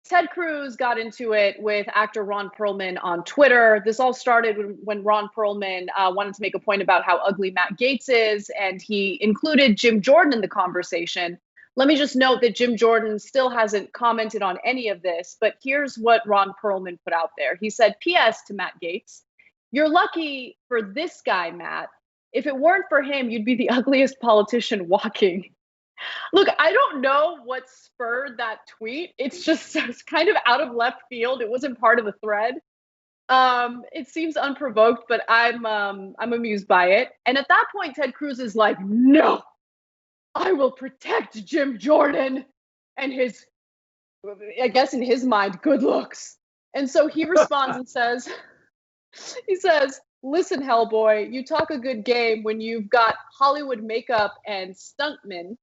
Ted Cruz got into it with actor Ron Perlman on Twitter. This all started when Ron Perlman wanted to make a point about how ugly Matt Gaetz is, and he included Jim Jordan in the conversation. Let me just note that Jim Jordan still hasn't commented on any of this, but here's what Ron Perlman put out there. He said, P.S. to Matt Gaetz, you're lucky for this guy, Matt. If it weren't for him, you'd be the ugliest politician walking. Look, I don't know what spurred that tweet. It's kind of out of left field. It wasn't part of the thread. It seems unprovoked, but I'm amused by it. And at that point, Ted Cruz is like, no, I will protect Jim Jordan and his, I guess in his mind, good looks. And so he responds and says, listen, Hellboy, you talk a good game when you've got Hollywood makeup and stuntmen.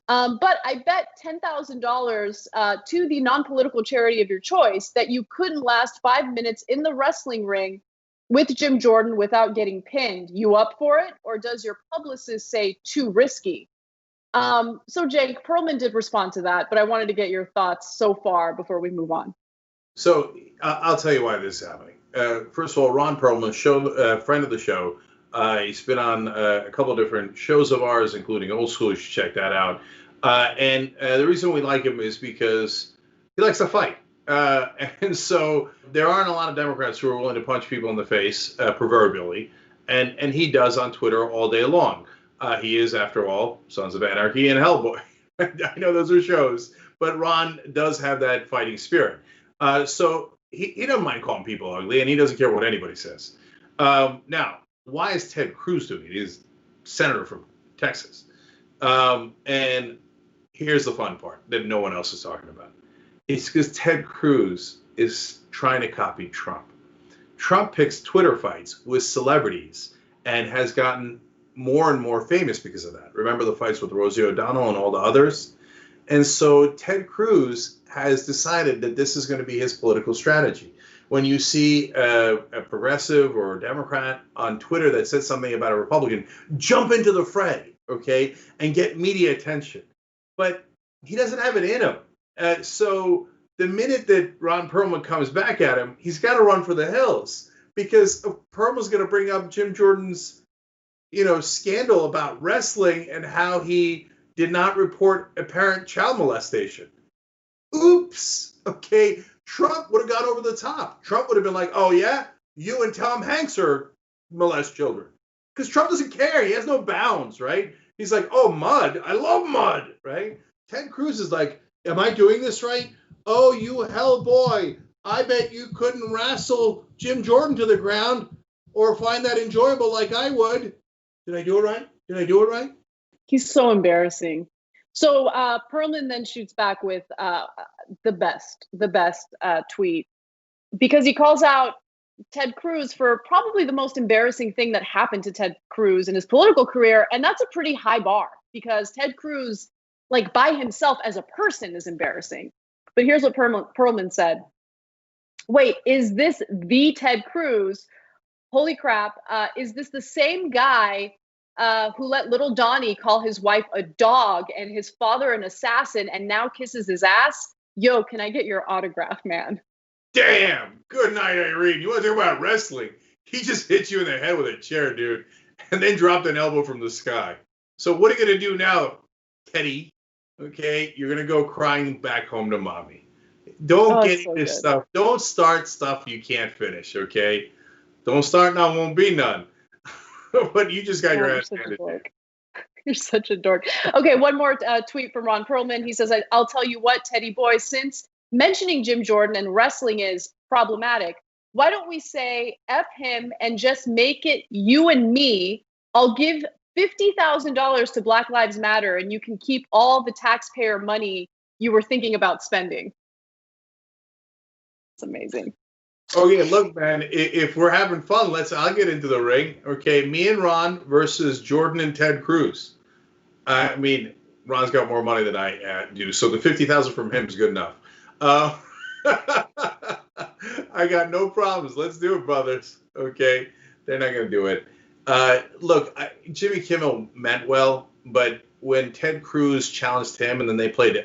But I bet $10,000 to the non-political charity of your choice that you couldn't last 5 minutes in the wrestling ring with Jim Jordan without getting pinned. You up for it? Or does your publicist say too risky? So Cenk, Perlman did respond to that, but I wanted to get your thoughts so far before we move on. So I'll tell you why this is happening. First of all, Ron Perlman, friend of the show, he's been on a couple of different shows of ours, including Old School. You should check that out. And the reason we like him is because he likes to fight. And so there aren't a lot of Democrats who are willing to punch people in the face, proverbially. And he does on Twitter all day long. He is, after all, Sons of Anarchy and Hellboy. I know those are shows, but Ron does have that fighting spirit. So he doesn't mind calling people ugly, and he doesn't care what anybody says. Now, why is Ted Cruz doing it? He's senator from Texas. And here's the fun part that no one else is talking about. It's because Ted Cruz is trying to copy Trump. Trump picks Twitter fights with celebrities and has gotten more and more famous because of that. Remember the fights with Rosie O'Donnell and all the others? And so Ted Cruz has decided that this is going to be his political strategy. When you see a progressive or a Democrat on Twitter that says something about a Republican, jump into the fray, okay, and get media attention. But he doesn't have it in him. So the minute that Ron Perlman comes back at him, he's got to run for the hills, because Perlman's going to bring up Jim Jordan's, scandal about wrestling and how he did not report apparent child molestation. Oops. Okay. Trump would have gone over the top. Trump would have been like, oh, yeah, you and Tom Hanks are molest children. Because Trump doesn't care. He has no bounds, right? He's like, oh, mud. I love mud, right? Ted Cruz is like, am I doing this right? Oh, you hell boy. I bet you couldn't wrestle Jim Jordan to the ground or find that enjoyable like I would. Did I do it right? Did I do it right? He's so embarrassing. So Perlman then shoots back with the best tweet, because he calls out Ted Cruz for probably the most embarrassing thing that happened to Ted Cruz in his political career. And that's a pretty high bar, because Ted Cruz, like by himself as a person, is embarrassing. But here's what Perlman said. Wait, is this the Ted Cruz? Holy crap. Is this the same guy who let little Donnie call his wife a dog and his father an assassin and now kisses his ass? Yo, can I get your autograph, man? Damn. Good night, Irene. You want to talk about wrestling? He just hit you in the head with a chair, dude, and then dropped an elbow from the sky. So what are you going to do now, Teddy? Okay, you're going to go crying back home to mommy. Don't get into stuff. Don't start stuff you can't finish, okay? Don't start now, won't be none. But you just got your ass handed. You're such a dork. Okay, one more tweet from Ron Perlman. He says, I'll tell you what, Teddy boy, since mentioning Jim Jordan and wrestling is problematic, why don't we say F him and just make it you and me? I'll give $50,000 to Black Lives Matter and you can keep all the taxpayer money you were thinking about spending. It's amazing. Okay, look, man, if we're having fun, I'll get into the ring. Okay, me and Ron versus Jordan and Ted Cruz. I mean, Ron's got more money than I do, so the $50,000 from him is good enough. I got no problems. Let's do it, brothers. Okay, they're not going to do it. Look, Jimmy Kimmel meant well, but when Ted Cruz challenged him and then they played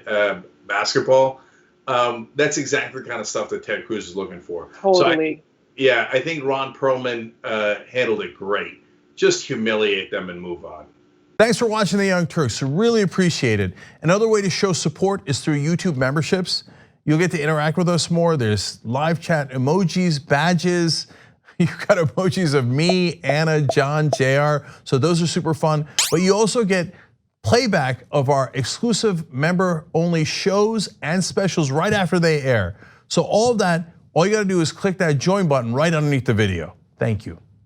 basketball, That's exactly the kind of stuff that Ted Cruz is looking for. Totally. So I think Ron Perlman handled it great. Just humiliate them and move on. Thanks for watching the Young Turks. Really appreciate it. Another way to show support is through YouTube memberships. You'll get to interact with us more. There's live chat emojis, badges. You've got emojis of me, Anna, John, JR. So those are super fun. But you also get playback of our exclusive member-only shows and specials right after they air. So all of that, all you gotta do is click that join button right underneath the video. Thank you.